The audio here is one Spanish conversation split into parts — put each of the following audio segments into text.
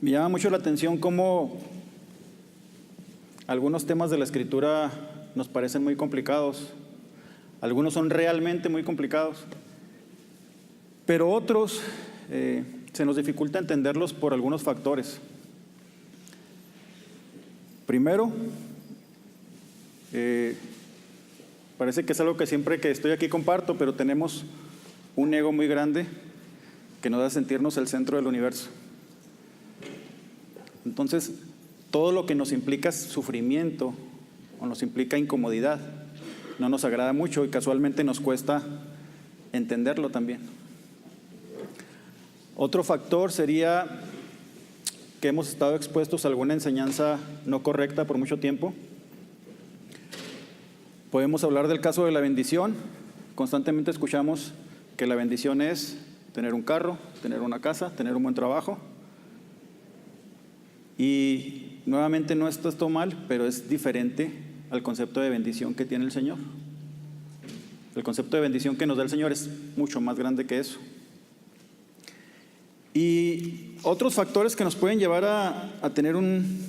Me llama mucho la atención cómo algunos temas de la Escritura nos parecen muy complicados. Algunos son realmente muy complicados, pero otros se nos dificulta entenderlos por algunos factores. Primero, parece que es algo que siempre que estoy aquí comparto, pero tenemos un ego muy grande que nos hace sentirnos el centro del universo. Entonces, todo lo que nos implica sufrimiento o nos implica incomodidad no nos agrada mucho y casualmente nos cuesta entenderlo también. Otro factor sería que hemos estado expuestos a alguna enseñanza no correcta por mucho tiempo. Podemos hablar del caso de la bendición. Constantemente escuchamos que la bendición es tener un carro, tener una casa, tener un buen trabajo. Y nuevamente no está esto mal, pero es diferente al concepto de bendición que tiene el Señor. El concepto de bendición que nos da el Señor es mucho más grande que eso. Y otros factores que nos pueden llevar a tener un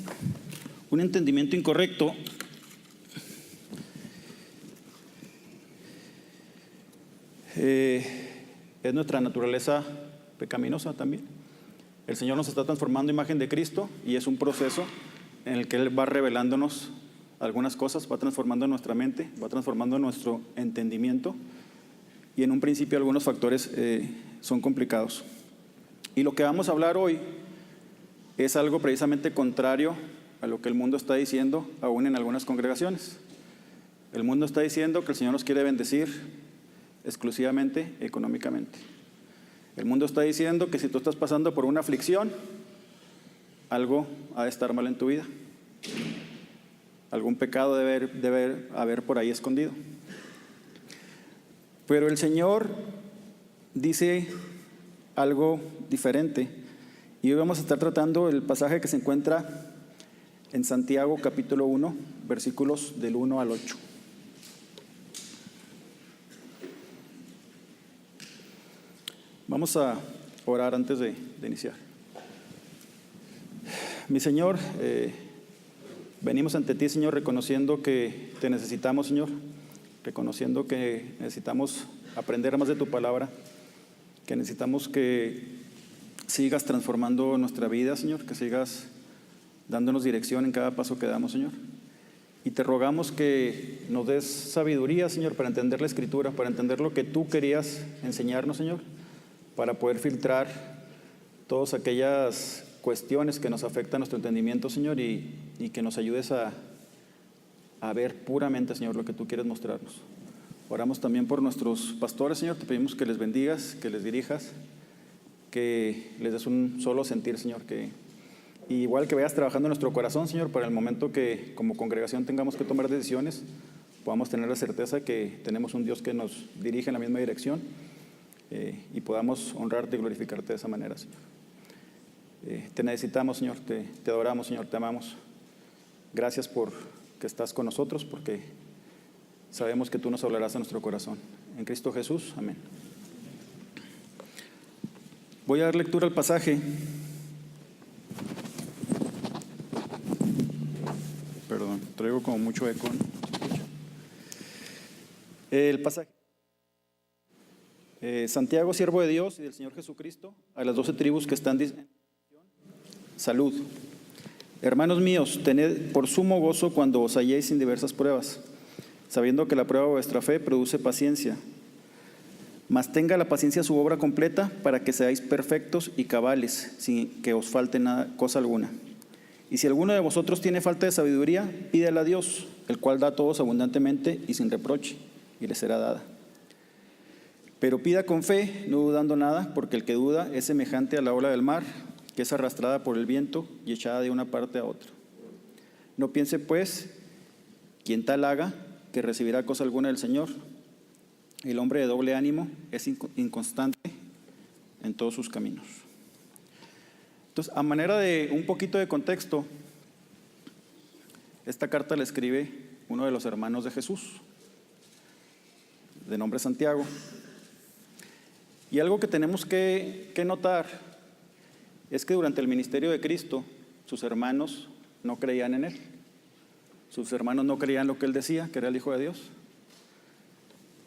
entendimiento incorrecto es nuestra naturaleza pecaminosa también. El Señor nos está transformando a imagen de Cristo y es un proceso en el que Él va revelándonos algunas cosas, va transformando nuestra mente, va transformando nuestro entendimiento y en un principio algunos factores son complicados. Y lo que vamos a hablar hoy es algo precisamente contrario a lo que el mundo está diciendo, aún en algunas congregaciones. El mundo está diciendo que el Señor nos quiere bendecir exclusivamente económicamente. El mundo está diciendo que si tú estás pasando por una aflicción, algo ha de estar mal en tu vida. Algún pecado debe haber por ahí escondido. Pero el Señor dice algo diferente. Y hoy vamos a estar tratando el pasaje que se encuentra en Santiago capítulo 1, versículos del 1 al 8. Vamos a orar antes de iniciar. Mi Señor, venimos ante ti, Señor, reconociendo que te necesitamos, Señor, reconociendo que necesitamos aprender más de tu palabra, que necesitamos que sigas transformando nuestra vida, Señor, que sigas dándonos dirección en cada paso que damos, Señor. Y te rogamos que nos des sabiduría, Señor, para entender la Escritura, para entender lo que tú querías enseñarnos, Señor, para poder filtrar todas aquellas cuestiones que nos afectan nuestro entendimiento, Señor, y que nos ayudes a ver puramente, Señor, lo que tú quieres mostrarnos. Oramos también por nuestros pastores, Señor, te pedimos que les bendigas, que les dirijas, que les des un solo sentir, Señor, que igual que vayas trabajando en nuestro corazón, Señor, para el momento que como congregación tengamos que tomar decisiones, podamos tener la certeza que tenemos un Dios que nos dirige en la misma dirección. Y podamos honrarte y glorificarte de esa manera, Señor. Te necesitamos, Señor, te adoramos, Señor, te amamos. Gracias por que estás con nosotros, porque sabemos que tú nos hablarás a nuestro corazón. En Cristo Jesús, amén. Voy a dar lectura al pasaje. Perdón, traigo como mucho eco, ¿no? El pasaje. Santiago, siervo de Dios y del Señor Jesucristo, a las 12 tribus que están en salud. Hermanos míos, tened por sumo gozo cuando os halléis en diversas pruebas, sabiendo que la prueba de vuestra fe produce paciencia. Mas tenga la paciencia su obra completa, para que seáis perfectos y cabales, sin que os falte cosa alguna. Y si alguno de vosotros tiene falta de sabiduría, pídela a Dios, el cual da a todos abundantemente y sin reproche, y le será dada. Pero pida con fe, no dudando nada, porque el que duda es semejante a la ola del mar, que es arrastrada por el viento y echada de una parte a otra. No piense, pues, quien tal haga, que recibirá cosa alguna del Señor. El hombre de doble ánimo es inconstante en todos sus caminos. Entonces, a manera de un poquito de contexto, esta carta la escribe uno de los hermanos de Jesús, de nombre Santiago. Y algo que tenemos que notar es que durante el ministerio de Cristo, sus hermanos no creían en Él. Sus hermanos no creían lo que Él decía, que era el Hijo de Dios.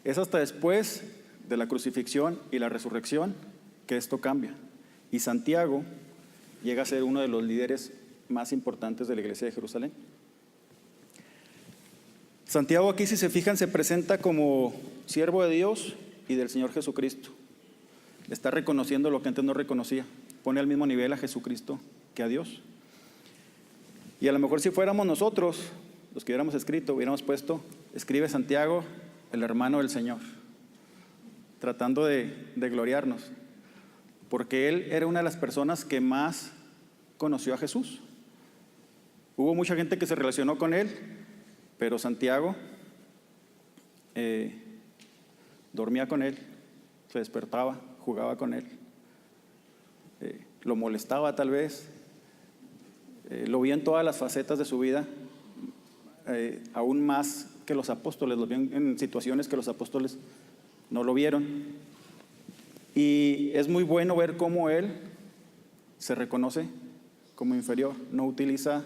Es hasta después de la crucifixión y la resurrección que esto cambia. Y Santiago llega a ser uno de los líderes más importantes de la iglesia de Jerusalén. Santiago aquí, si se fijan, se presenta como siervo de Dios y del Señor Jesucristo. Está reconociendo lo que antes no reconocía. Pone al mismo nivel a Jesucristo que a Dios. Y a lo mejor si fuéramos nosotros, los que hubiéramos escrito, hubiéramos puesto, escribe Santiago, el hermano del Señor, tratando de gloriarnos, porque él era una de las personas que más conoció a Jesús. Hubo mucha gente que se relacionó con él, pero Santiago dormía con él, se despertaba, jugaba con él, lo molestaba tal vez, lo vio en todas las facetas de su vida, aún más que los apóstoles, lo vio en situaciones que los apóstoles no lo vieron. Y es muy bueno ver cómo él se reconoce como inferior, no utiliza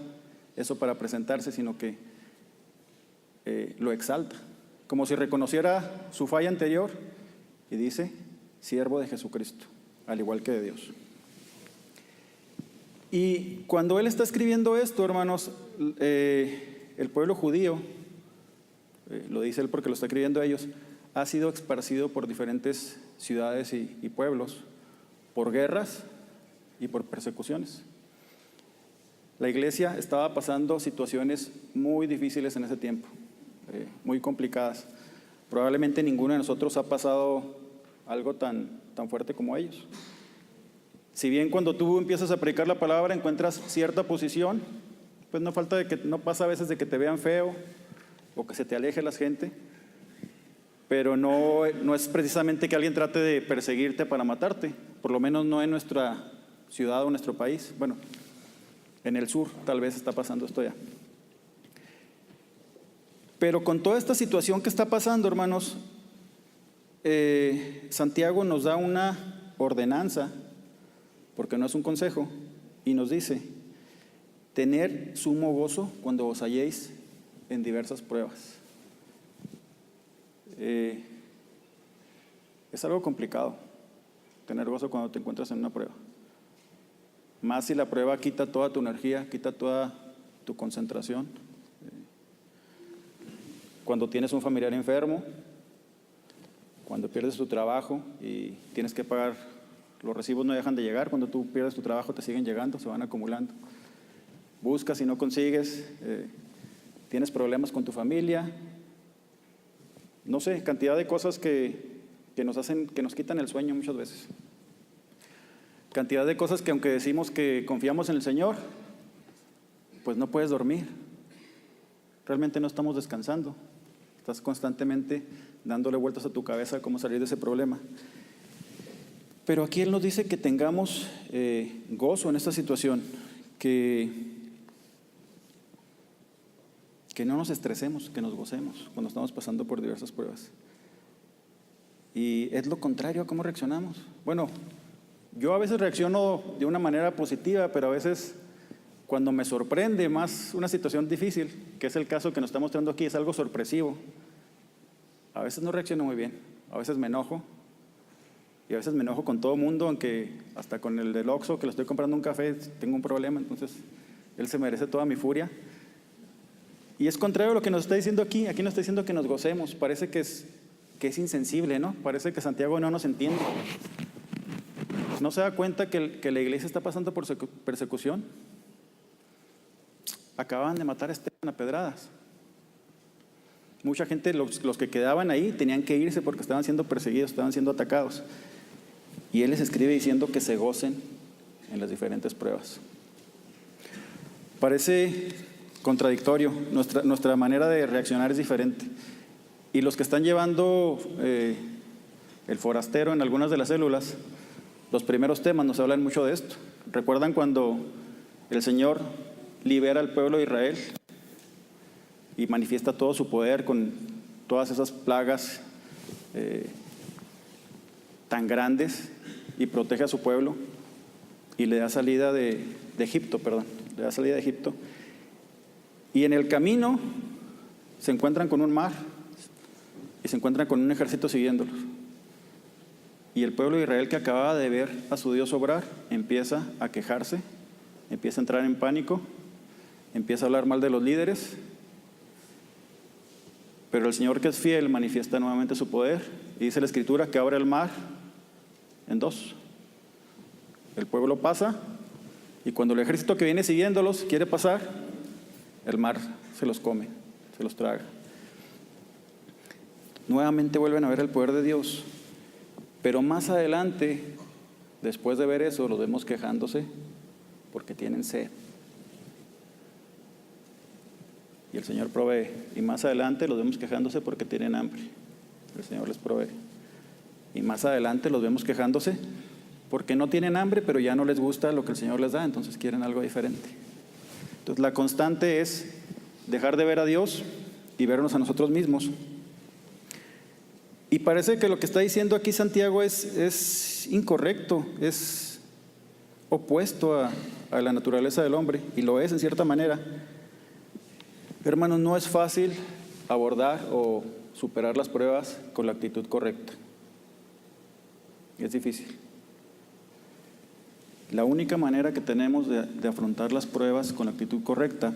eso para presentarse, sino que lo exalta, como si reconociera su falla anterior y dice, siervo de Jesucristo, al igual que de Dios. Y cuando él está escribiendo esto, hermanos, el pueblo judío, lo dice él porque lo está escribiendo a ellos, ha sido esparcido por diferentes ciudades y pueblos, por guerras y por persecuciones. La iglesia estaba pasando situaciones muy difíciles en ese tiempo, muy complicadas. Probablemente ninguno de nosotros ha pasado algo tan fuerte como ellos. Si bien cuando tú empiezas a predicar la palabra encuentras cierta posición, pues no pasa a veces de que te vean feo o que se te aleje la gente, pero no es precisamente que alguien trate de perseguirte para matarte, por lo menos no en nuestra ciudad o nuestro país. Bueno, en el sur tal vez está pasando esto ya. Pero con toda esta situación que está pasando, hermanos, Santiago nos da una ordenanza, porque no es un consejo, y nos dice, tener sumo gozo cuando os halléis en diversas pruebas. Es algo complicado tener gozo cuando te encuentras en una prueba. Más si la prueba quita toda tu energía, quita toda tu concentración. Cuando tienes un familiar enfermo, cuando pierdes tu trabajo y tienes que pagar, los recibos no dejan de llegar, cuando tú pierdes tu trabajo te siguen llegando, se van acumulando. Buscas y no consigues, tienes problemas con tu familia, no sé, cantidad de cosas que nos quitan el sueño muchas veces. Cantidad de cosas que aunque decimos que confiamos en el Señor, pues no puedes dormir. Realmente no estamos descansando. Estás constantemente dándole vueltas a tu cabeza cómo salir de ese problema. Pero aquí Él nos dice que tengamos gozo en esta situación, que no nos estresemos, que nos gocemos cuando estamos pasando por diversas pruebas. Y es lo contrario a cómo reaccionamos. Bueno, yo a veces reacciono de una manera positiva, pero a veces cuando me sorprende más una situación difícil, que es el caso que nos está mostrando aquí, es algo sorpresivo, a veces no reacciono muy bien, a veces me enojo, y a veces me enojo con todo mundo, aunque hasta con el del Oxxo que le estoy comprando un café tengo un problema, entonces él se merece toda mi furia. Y es contrario a lo que nos está diciendo aquí nos está diciendo que nos gocemos. Parece que es insensible, ¿no? Parece que Santiago no nos entiende. ¿No se da cuenta que la iglesia está pasando por persecución? Acababan de matar a Esteban a pedradas. Mucha gente, los que quedaban ahí, tenían que irse porque estaban siendo perseguidos, estaban siendo atacados. Y él les escribe diciendo que se gocen en las diferentes pruebas. Parece contradictorio, nuestra manera de reaccionar es diferente. Y los que están llevando el forastero en algunas de las células, los primeros temas nos hablan mucho de esto. ¿Recuerdan cuando el Señor libera al pueblo de Israel y manifiesta todo su poder con todas esas plagas tan grandes y protege a su pueblo? y le da salida de Egipto, perdón, le da salida de Egipto. Y en el camino se encuentran con un mar y se encuentran con un ejército siguiéndolos. Y el pueblo de Israel, que acababa de ver a su Dios obrar, empieza a quejarse, empieza a entrar en pánico, empieza a hablar mal de los líderes. Pero el Señor, que es fiel, manifiesta nuevamente su poder y dice la Escritura que abre el mar en dos. El pueblo pasa y cuando el ejército que viene siguiéndolos quiere pasar, el mar se los come, se los traga. Nuevamente vuelven a ver el poder de Dios, pero más adelante, después de ver eso, los vemos quejándose porque tienen sed. Y el Señor provee. Y más adelante los vemos quejándose porque tienen hambre. El Señor les provee. Y más adelante los vemos quejándose porque no tienen hambre, pero ya no les gusta lo que el Señor les da, entonces quieren algo diferente. Entonces la constante es dejar de ver a Dios y vernos a nosotros mismos. Y parece que lo que está diciendo aquí Santiago es incorrecto, es opuesto a la naturaleza del hombre, y lo es en cierta manera. Hermanos, no es fácil abordar o superar las pruebas con la actitud correcta. Es difícil. La única manera que tenemos de afrontar las pruebas con la actitud correcta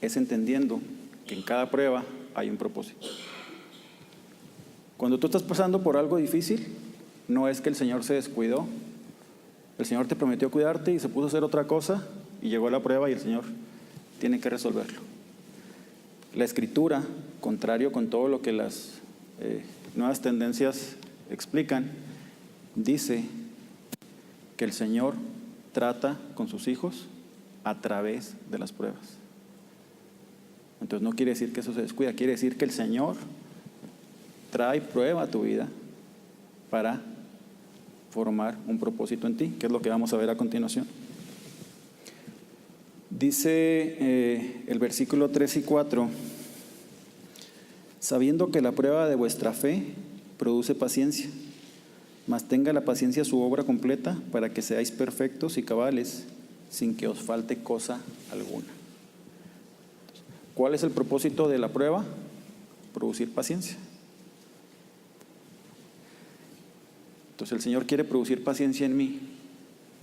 es entendiendo que en cada prueba hay un propósito. Cuando tú estás pasando por algo difícil, no es que el Señor se descuidó. El Señor te prometió cuidarte y se puso a hacer otra cosa y llegó la prueba y el Señor tiene que resolverlo. La Escritura, contrario con todo lo que las nuevas tendencias explican, dice que el Señor trata con sus hijos a través de las pruebas. Entonces no quiere decir que eso se descuida, quiere decir que el Señor trae prueba a tu vida para formar un propósito en ti, que es lo que vamos a ver a continuación. Dice el versículo 3 y 4: sabiendo que la prueba de vuestra fe produce paciencia, mas tenga la paciencia su obra completa, para que seáis perfectos y cabales, sin que os falte cosa alguna. ¿Cuál es el propósito de la prueba? Producir paciencia. Entonces el Señor quiere producir paciencia en mí.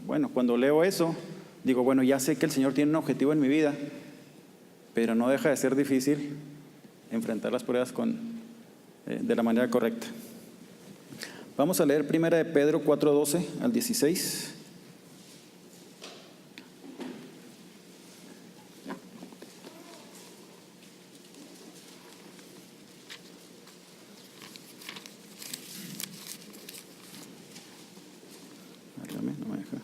Bueno, cuando leo eso, digo, bueno, ya sé que el Señor tiene un objetivo en mi vida, pero no deja de ser difícil enfrentar las pruebas de la manera correcta. Vamos a leer 1 de Pedro 4:12 al 16. No me deja.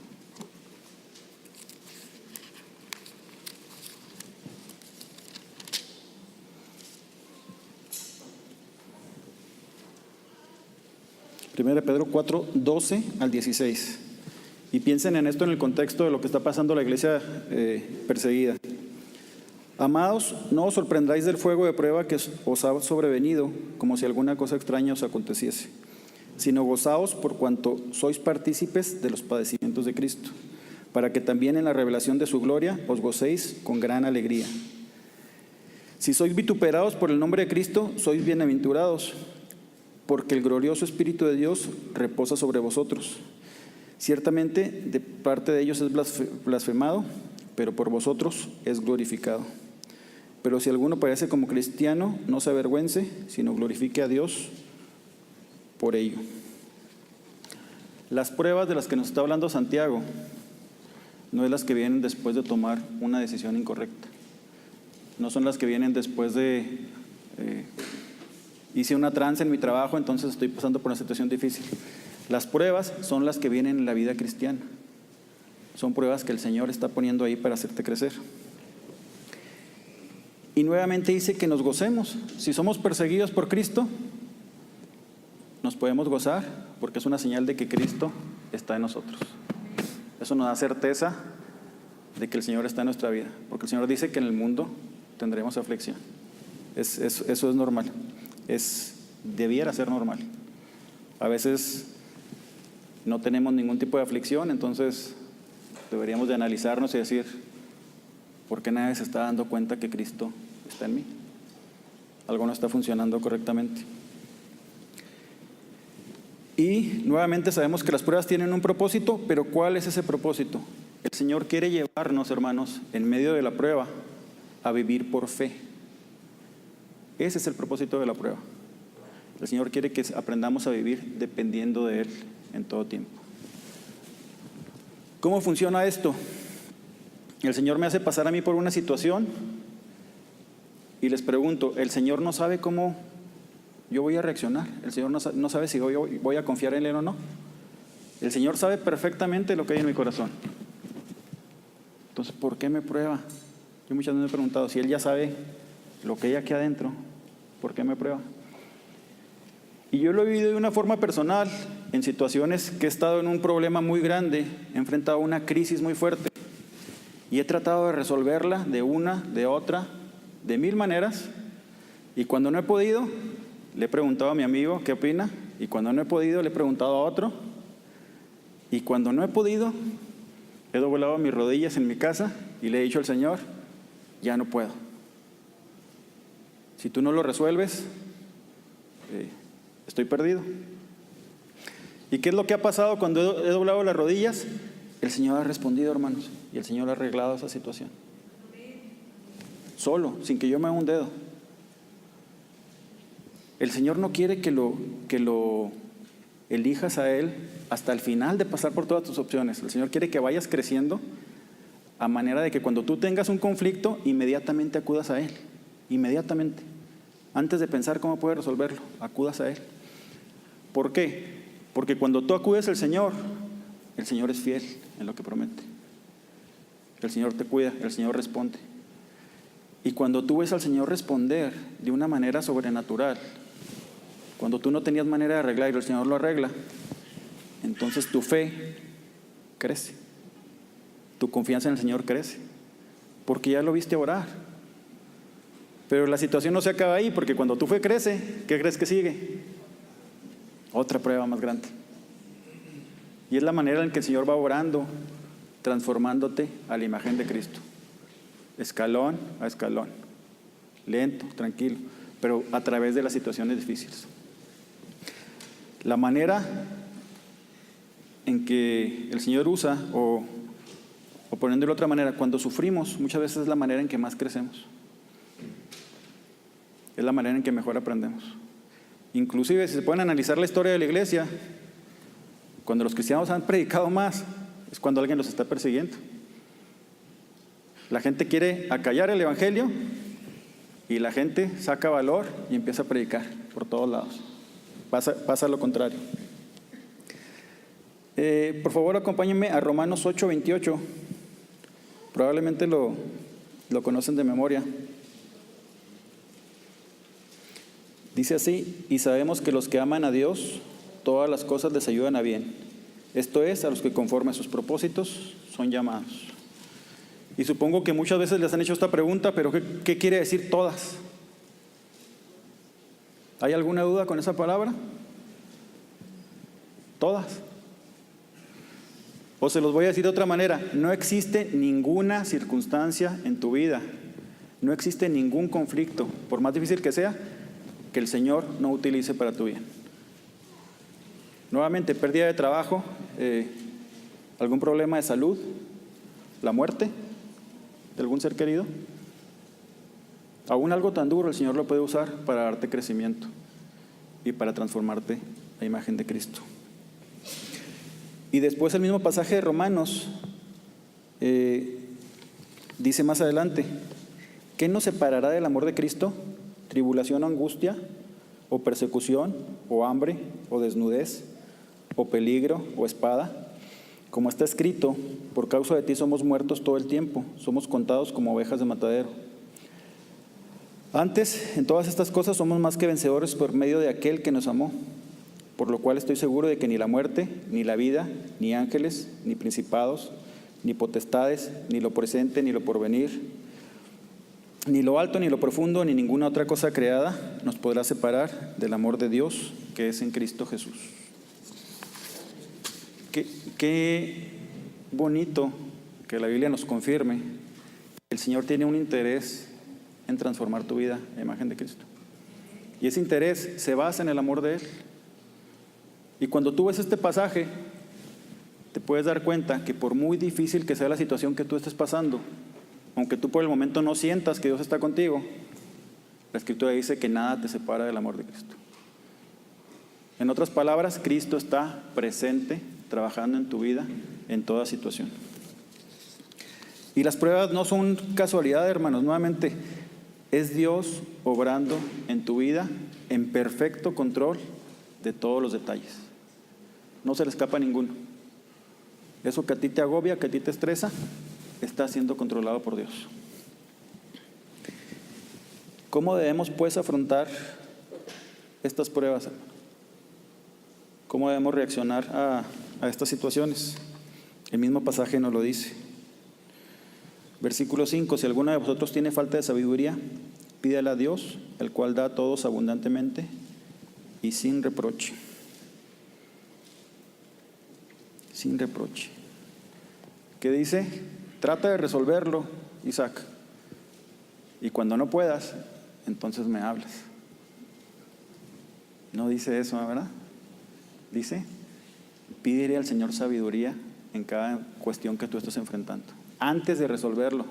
Primera de Pedro 4:12 al 16. Y piensen en esto en el contexto de lo que está pasando la iglesia perseguida. Amados, no os sorprendáis del fuego de prueba que os ha sobrevenido, como si alguna cosa extraña os aconteciese, sino gozaos por cuanto sois partícipes de los padecimientos de Cristo, para que también en la revelación de su gloria os gocéis con gran alegría. Si sois vituperados por el nombre de Cristo, sois bienaventurados, porque el glorioso Espíritu de Dios reposa sobre vosotros. Ciertamente de parte de ellos es blasfemado, pero por vosotros es glorificado. Pero si alguno parece como cristiano, no se avergüence, sino glorifique a Dios por ello. Las pruebas de las que nos está hablando Santiago no es las que vienen después de tomar una decisión incorrecta. No son las que vienen después de hice una tranza en mi trabajo, entonces estoy pasando por una situación difícil. Las pruebas son las que vienen en la vida cristiana. Son pruebas que el Señor está poniendo ahí para hacerte crecer. Y nuevamente dice que nos gocemos. Si somos perseguidos por Cristo, nos podemos gozar porque es una señal de que Cristo está en nosotros. Eso nos da certeza de que el Señor está en nuestra vida, porque el Señor dice que en el mundo tendremos aflicción. Eso es normal, debiera ser normal. A veces no tenemos ningún tipo de aflicción, entonces deberíamos de analizarnos y decir, ¿por qué nadie se está dando cuenta que Cristo está en mí? Algo no está funcionando correctamente. Y nuevamente sabemos que las pruebas tienen un propósito, pero ¿cuál es ese propósito? El Señor quiere llevarnos, hermanos, en medio de la prueba, a vivir por fe. Ese es el propósito de la prueba. El Señor quiere que aprendamos a vivir dependiendo de Él en todo tiempo. ¿Cómo funciona esto? El Señor me hace pasar a mí por una situación y les pregunto, ¿el Señor no sabe cómo yo voy a reaccionar? ¿El Señor no sabe si voy a confiar en Él o no? El Señor sabe perfectamente lo que hay en mi corazón. Entonces, ¿por qué me prueba? Yo muchas veces me he preguntado, si Él ya sabe lo que hay aquí adentro, ¿por qué me prueba? Y yo lo he vivido de una forma personal, en situaciones que he estado en un problema muy grande, he enfrentado una crisis muy fuerte y he tratado de resolverla de una, de otra, de mil maneras, y cuando no he podido, le he preguntado a mi amigo qué opina, y cuando no he podido, le he preguntado a otro, y cuando no he podido, he doblado mis rodillas en mi casa y le he dicho al Señor, ya no puedo. Si tú no lo resuelves, estoy perdido. ¿Y qué es lo que ha pasado cuando he doblado las rodillas? El Señor ha respondido, hermanos, y el Señor ha arreglado esa situación. Solo, sin que yo me haga un dedo. El Señor no quiere que lo elijas a Él hasta el final de pasar por todas tus opciones. El Señor quiere que vayas creciendo a manera de que cuando tú tengas un conflicto, inmediatamente acudas a Él. Inmediatamente. Antes de pensar cómo puedes resolverlo, acudas a Él. ¿Por qué? Porque cuando tú acudes al Señor, el Señor es fiel en lo que promete. El Señor te cuida, el Señor responde. Y cuando tú ves al Señor responder de una manera sobrenatural, cuando tú no tenías manera de arreglar y el Señor lo arregla, entonces tu fe crece. Tu confianza en el Señor crece. Porque ya lo viste orar. Pero la situación no se acaba ahí, porque cuando tu fe crece, ¿qué crees que sigue? Otra prueba más grande. Y es la manera en que el Señor va orando, transformándote a la imagen de Cristo. Escalón a escalón. Lento, tranquilo, pero a través de las situaciones difíciles. La manera en que el Señor usa, o poniéndolo de otra manera, cuando sufrimos, muchas veces es la manera en que más crecemos. Es la manera en que mejor aprendemos. Inclusive, si se pueden analizar la historia de la iglesia, cuando los cristianos han predicado más, es cuando alguien los está persiguiendo. La gente quiere acallar el evangelio y la gente saca valor y empieza a predicar por todos lados. Pasa lo contrario. Por favor, acompáñenme a Romanos 8:28. Probablemente lo conocen de memoria. Dice así: y sabemos que los que aman a Dios, todas las cosas les ayudan a bien. Esto es, a los que conforme a sus propósitos son llamados. Y supongo que muchas veces les han hecho esta pregunta, pero ¿qué quiere decir todas? ¿Hay alguna duda con esa palabra? Todas. O se los voy a decir de otra manera, no existe ninguna circunstancia en tu vida, no existe ningún conflicto, por más difícil que sea, que el Señor no utilice para tu bien. Nuevamente, pérdida de trabajo, algún problema de salud, la muerte de algún ser querido. Aún algo tan duro el Señor lo puede usar para darte crecimiento y para transformarte a imagen de Cristo. Y después el mismo pasaje de Romanos dice más adelante: ¿qué nos separará del amor de Cristo? ¿Tribulación o angustia? ¿O persecución? ¿O hambre? ¿O desnudez? ¿O peligro? ¿O espada? Como está escrito, por causa de ti somos muertos todo el tiempo, somos contados como ovejas de matadero. Antes, en todas estas cosas somos más que vencedores por medio de aquel que nos amó, por lo cual estoy seguro de que ni la muerte, ni la vida, ni ángeles, ni principados, ni potestades, ni lo presente, ni lo porvenir, ni lo alto, ni lo profundo, ni ninguna otra cosa creada nos podrá separar del amor de Dios que es en Cristo Jesús. Qué bonito que la Biblia nos confirme, el Señor tiene un interés en transformar tu vida a imagen de Cristo. Y ese interés se basa en el amor de Él. Y cuando tú ves este pasaje, te puedes dar cuenta que por muy difícil que sea la situación que tú estés pasando, aunque tú por el momento no sientas que Dios está contigo, la Escritura dice que nada te separa del amor de Cristo. En otras palabras, Cristo está presente, trabajando en tu vida, en toda situación. Y las pruebas no son casualidad, hermanos. Nuevamente, es Dios obrando en tu vida en perfecto control de todos los detalles. No se le escapa a ninguno. Eso que a ti te agobia, que a ti te estresa, está siendo controlado por Dios. ¿Cómo debemos pues afrontar estas pruebas? ¿Cómo debemos reaccionar a estas situaciones? El mismo pasaje nos lo dice. Versículo 5: si alguno de vosotros tiene falta de sabiduría, pídela a Dios, el cual da a todos abundantemente y sin reproche. Sin reproche. ¿Qué dice? Trata de resolverlo, Isaac. Y cuando no puedas, entonces me hablas. No dice eso, ¿verdad? Dice, pídele al Señor sabiduría en cada cuestión que tú estés enfrentando, antes de resolverlo.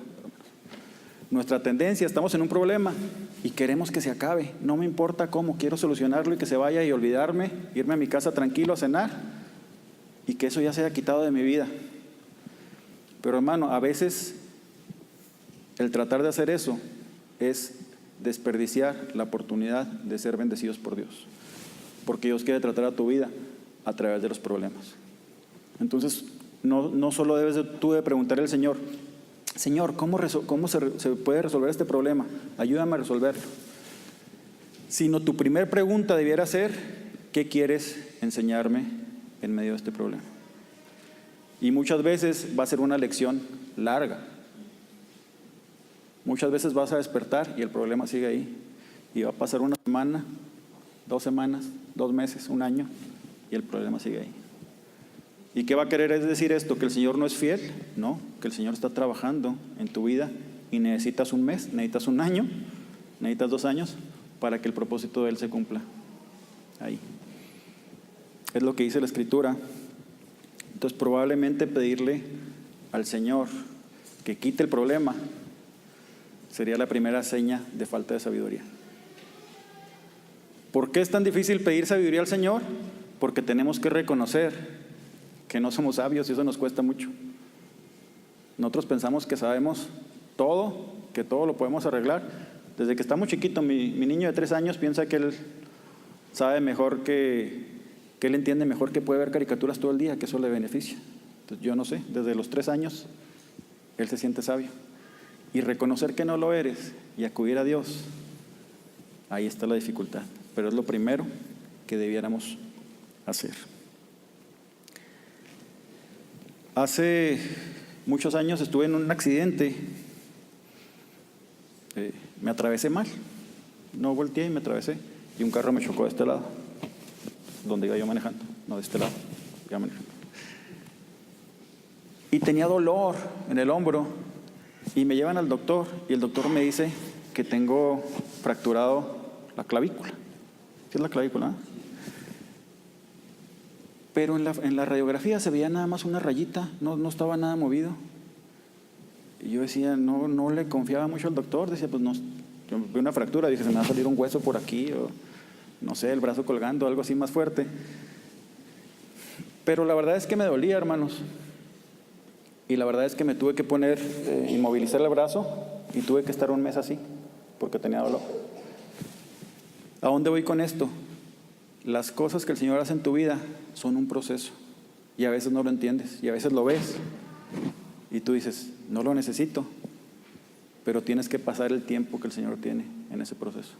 Nuestra tendencia, estamos en un problema y queremos que se acabe. No me importa cómo, quiero solucionarlo y que se vaya y olvidarme, irme a mi casa tranquilo a cenar y que eso ya se haya quitado de mi vida. Pero hermano, a veces el tratar de hacer eso es desperdiciar la oportunidad de ser bendecidos por Dios, porque Dios quiere tratar a tu vida a través de los problemas. Entonces, no solo debes tú de preguntarle al Señor, Señor, ¿cómo se puede resolver este problema? Ayúdame a resolverlo. Sino tu primer pregunta debiera ser, ¿qué quieres enseñarme en medio de este problema? Y muchas veces va a ser una lección larga. Muchas veces vas a despertar y el problema sigue ahí. Y va a pasar una semana, 2 semanas, 2 meses, 1 año, y el problema sigue ahí. ¿Y qué va a querer decir esto? ¿Que el Señor no es fiel? No, que el Señor está trabajando en tu vida y necesitas 1 mes, necesitas 1 año, necesitas 2 años para que el propósito de Él se cumpla ahí. Es lo que dice la Escritura. Entonces probablemente pedirle al Señor que quite el problema sería la primera seña de falta de sabiduría. ¿Por qué es tan difícil pedir sabiduría al Señor? Porque tenemos que reconocer que no somos sabios y eso nos cuesta mucho. Nosotros pensamos que sabemos todo, que todo lo podemos arreglar. Desde que estamos chiquitos, mi niño de 3 años piensa que él sabe mejor, que él entiende mejor, que puede ver caricaturas todo el día, que eso le beneficia. Entonces, yo no sé, desde los 3 años él se siente sabio. Y reconocer que no lo eres y acudir a Dios, ahí está la dificultad. Pero es lo primero que debiéramos hacer. Hace muchos años estuve en un accidente. Me atravesé mal. No volteé y me atravesé. Y un carro me chocó de este lado, donde iba yo manejando. No, de este lado, iba manejando. Y tenía dolor en el hombro. Y me llevan al doctor. Y el doctor me dice que tengo fracturado la clavícula. ¿Qué es la clavícula? Pero en la radiografía se veía nada más una rayita, no estaba nada movido. Y yo decía, no le confiaba mucho al doctor. Decía, pues no, yo vi una fractura, dije, se me va a salir un hueso por aquí, o no sé, el brazo colgando, algo así más fuerte. Pero la verdad es que me dolía, hermanos. Y la verdad es que me tuve que poner, inmovilizar el brazo, y tuve que estar 1 mes así, porque tenía dolor. ¿A dónde voy con esto? Las cosas que el Señor hace en tu vida son un proceso, y a veces no lo entiendes, y a veces lo ves, y tú dices, no lo necesito, pero tienes que pasar el tiempo que el Señor tiene en ese proceso.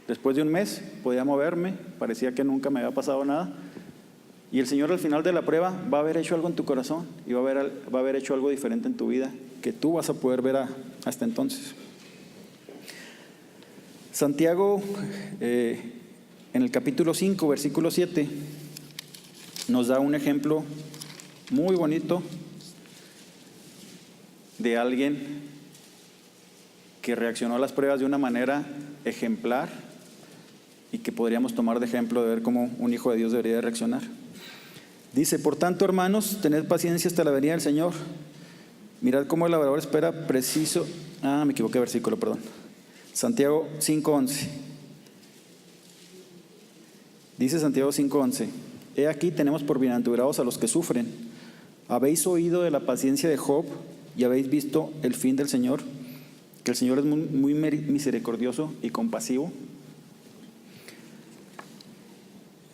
Después de 1 mes podía moverme, parecía que nunca me había pasado nada, y el Señor al final de la prueba va a haber hecho algo en tu corazón, y va a haber hecho algo diferente en tu vida, que tú vas a poder ver hasta entonces. Santiago, en el capítulo 5, versículo 7, nos da un ejemplo muy bonito de alguien que reaccionó a las pruebas de una manera ejemplar y que podríamos tomar de ejemplo de ver cómo un hijo de Dios debería de reaccionar. Dice: por tanto, hermanos, tened paciencia hasta la venida del Señor. Mirad cómo el labrador espera preciso. Me equivoqué de versículo, perdón. Santiago 5:11. Dice Santiago 5:11: he aquí tenemos por bienaventurados a los que sufren. Habéis oído de la paciencia de Job y habéis visto el fin del Señor, que el Señor es muy misericordioso y compasivo.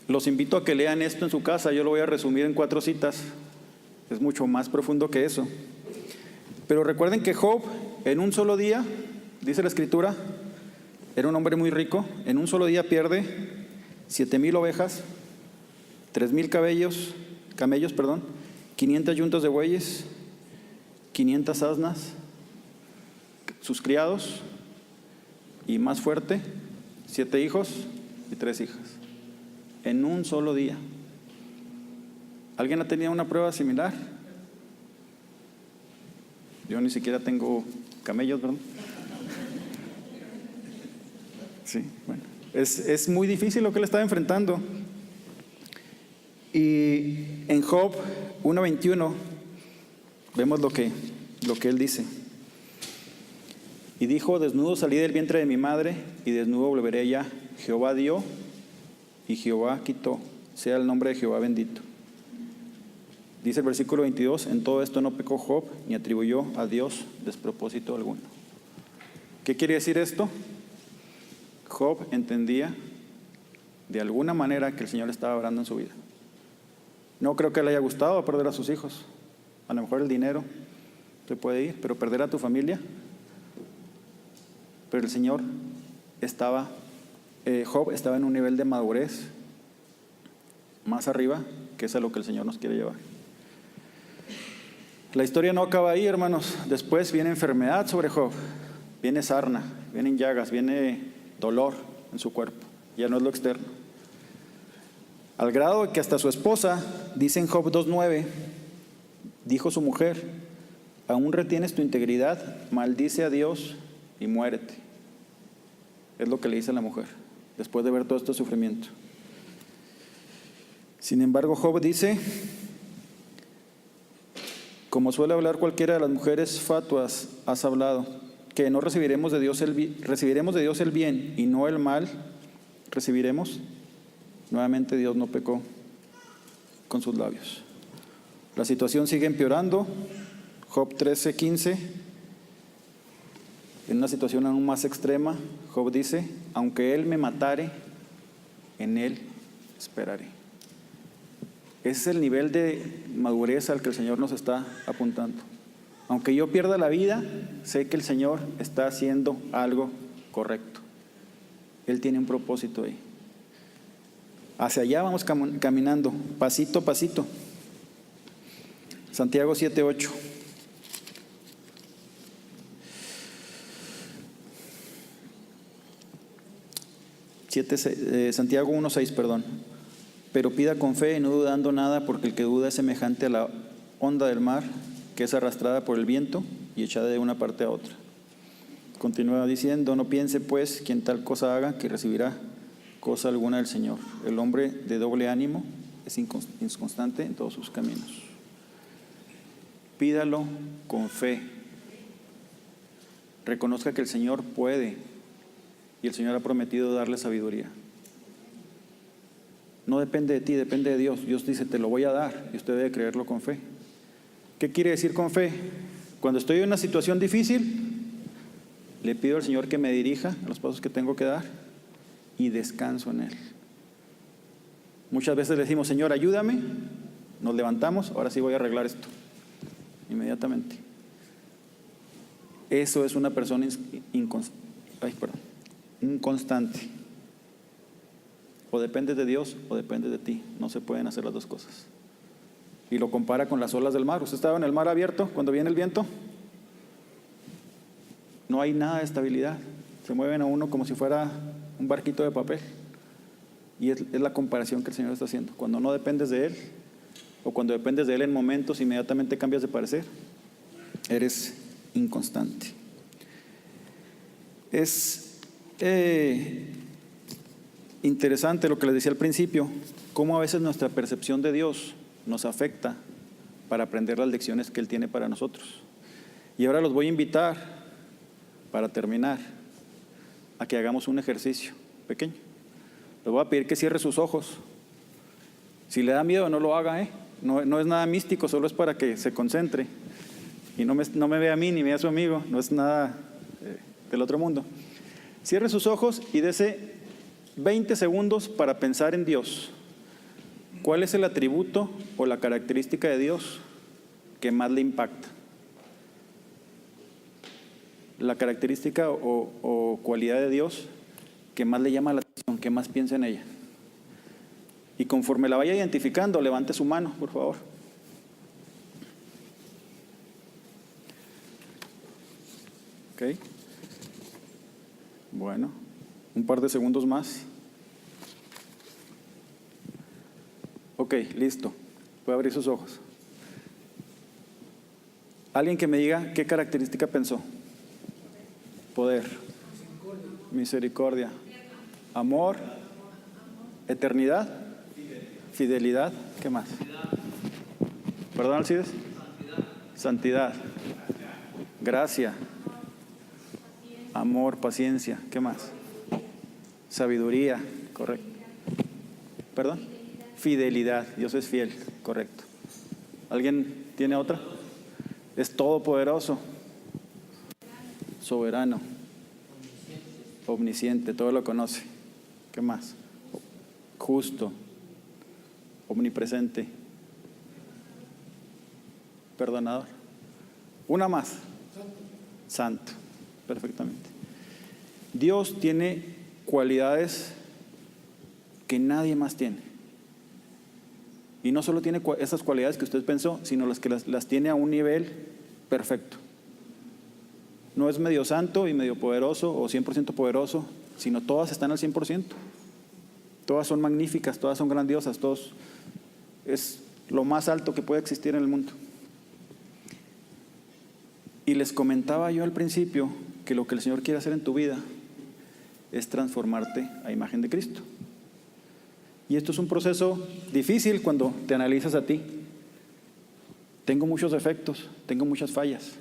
Los invito a que lean esto en su casa. Yo lo voy a resumir en 4 citas. Es mucho más profundo que eso. Pero recuerden que Job, en un solo día, dice la Escritura, era un hombre muy rico. En un solo día pierde 7,000 ovejas, 3,000 camellos, 500 yuntas de bueyes, 500 asnas, sus criados, y más fuerte, 7 hijos y 3 hijas. En un solo día. ¿Alguien ha tenido una prueba similar? Yo ni siquiera tengo camellos, ¿verdad? Sí, bueno. Es muy difícil lo que él estaba enfrentando. Y en Job 1:21 vemos lo que él dice. Y dijo: desnudo salí del vientre de mi madre, y desnudo volveré allá. Jehová dio y Jehová quitó, sea el nombre de Jehová bendito. Dice el versículo 22: en todo esto no pecó Job, ni atribuyó a Dios despropósito alguno. ¿Qué quiere decir esto? Job entendía de alguna manera que el Señor estaba obrando en su vida. No creo que le haya gustado perder a sus hijos. A lo mejor el dinero se puede ir, pero perder a tu familia. Pero el Señor Job estaba en un nivel de madurez más arriba, que es a lo que el Señor nos quiere llevar. La historia no acaba ahí, hermanos. Después viene enfermedad sobre Job, viene sarna, vienen llagas, viene dolor en su cuerpo. Ya no es lo externo. Al grado de que hasta su esposa, dice en Job 2:9, dijo su mujer: aún retienes tu integridad, maldice a Dios y muérete. Es lo que le dice a la mujer después de ver todo este sufrimiento. Sin embargo, Job dice, como suele hablar cualquiera de las mujeres fatuas, has hablado, que no recibiremos de Dios el bien y no el mal. ¿Recibiremos? Nuevamente Dios no pecó con sus labios. La situación sigue empeorando. Job 13:15. En una situación aún más extrema, Job dice: aunque él me matare, en él esperaré. Ese es el nivel de madurez al que el Señor nos está apuntando. Aunque yo pierda la vida, sé que el Señor está haciendo algo correcto. Él tiene un propósito ahí. Hacia allá vamos caminando, pasito a pasito. Santiago 7:8. Santiago 1:6, perdón. Pero pida con fe y no dudando nada, porque el que duda es semejante a la onda del mar, que es arrastrada por el viento y echada de una parte a otra. Continúa diciendo: no piense pues quien tal cosa haga que recibirá cosa alguna del Señor. El hombre de doble ánimo es inconstante en todos sus caminos. Pídalo con fe. Reconozca que el Señor puede y el Señor ha prometido darle sabiduría. No depende de ti, depende de Dios. Dios dice: te lo voy a dar, y usted debe creerlo con fe. ¿Qué quiere decir con fe? Cuando estoy en una situación difícil, le pido al Señor que me dirija a los pasos que tengo que dar y descanso en Él. Muchas veces le decimos: Señor, ayúdame. Nos levantamos, ahora sí voy a arreglar esto. Inmediatamente. Eso es una persona inconstante. O dependes de Dios o dependes de ti. No se pueden hacer las dos cosas. Y lo compara con las olas del mar. Usted estaba en el mar abierto cuando viene el viento. No hay nada de estabilidad. Se mueven a uno como si fuera un barquito de papel. Y es la comparación que el Señor está haciendo. Cuando no dependes de Él, o cuando dependes de Él en momentos, inmediatamente cambias de parecer. Eres inconstante. Es interesante lo que les decía al principio, cómo a veces nuestra percepción de Dios nos afecta para aprender las lecciones que Él tiene para nosotros. Y ahora los voy a invitar, para terminar, a que hagamos un ejercicio pequeño. Les voy a pedir que cierre sus ojos. Si le da miedo, no lo haga, No es nada místico, solo es para que se concentre. Y no me vea a mí ni vea a su amigo, no es nada del otro mundo. Cierre sus ojos y dese 20 segundos para pensar en Dios. ¿Cuál es el atributo o la característica de Dios que más le impacta? La característica o cualidad de Dios que más le llama la atención, que más piensa en ella. Y conforme la vaya identificando, levante su mano, por favor. Ok. Bueno, un par de segundos más. Ok, listo. Puede abrir sus ojos. Alguien que me diga qué característica pensó. Poder, misericordia, amor, eternidad, fidelidad. ¿Qué más? ¿Perdón, Alcides? Santidad, gracia, amor, paciencia. ¿Qué más? Sabiduría, correcto. ¿Perdón? Fidelidad, Dios es fiel, correcto. ¿Alguien tiene otra? Es todopoderoso, soberano, omnisciente, todo lo conoce. ¿Qué más? Justo, omnipresente, perdonador. Una más. Santo, perfectamente. Dios tiene cualidades que nadie más tiene. Y no solo tiene esas cualidades que usted pensó, sino las que las tiene a un nivel perfecto. No es medio santo y medio poderoso o 100% poderoso, sino todas están al 100%. Todas son magníficas, todas son grandiosas, todos es lo más alto que puede existir en el mundo. Y les comentaba yo al principio que lo que el Señor quiere hacer en tu vida es transformarte a imagen de Cristo. Y esto es un proceso difícil cuando te analizas a ti. Tengo muchos defectos, tengo muchas fallas,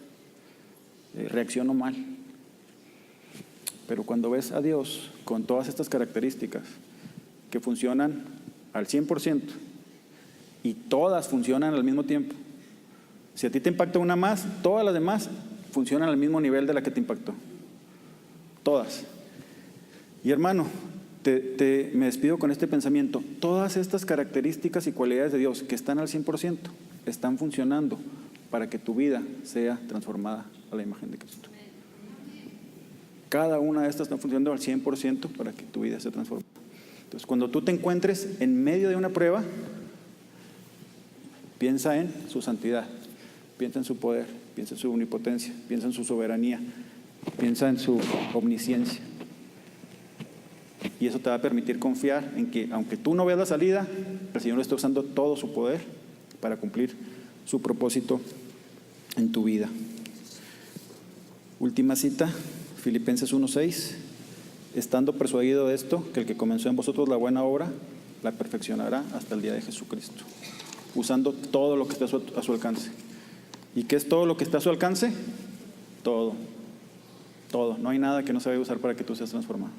reacciono mal. Pero cuando ves a Dios con todas estas características que funcionan al 100% y todas funcionan al mismo tiempo, si a ti te impacta una más, todas las demás funcionan al mismo nivel de la que te impactó. Todas. Y hermano, me despido con este pensamiento. Todas estas características y cualidades de Dios que están al 100% están funcionando para que tu vida sea transformada a la imagen de Cristo. Cada una de estas están funcionando al 100% para que tu vida sea transformada. Entonces, cuando tú te encuentres en medio de una prueba, piensa en su santidad, piensa en su poder, piensa en su omnipotencia, piensa en su soberanía, piensa en su omnisciencia. Y eso te va a permitir confiar en que, aunque tú no veas la salida, el Señor está usando todo su poder para cumplir su propósito en tu vida. Última cita, Filipenses 1:6. Estando persuadido de esto, que el que comenzó en vosotros la buena obra, la perfeccionará hasta el día de Jesucristo. Usando todo lo que está a su alcance. ¿Y qué es todo lo que está a su alcance? Todo. Todo. No hay nada que no se vaya a usar para que tú seas transformado.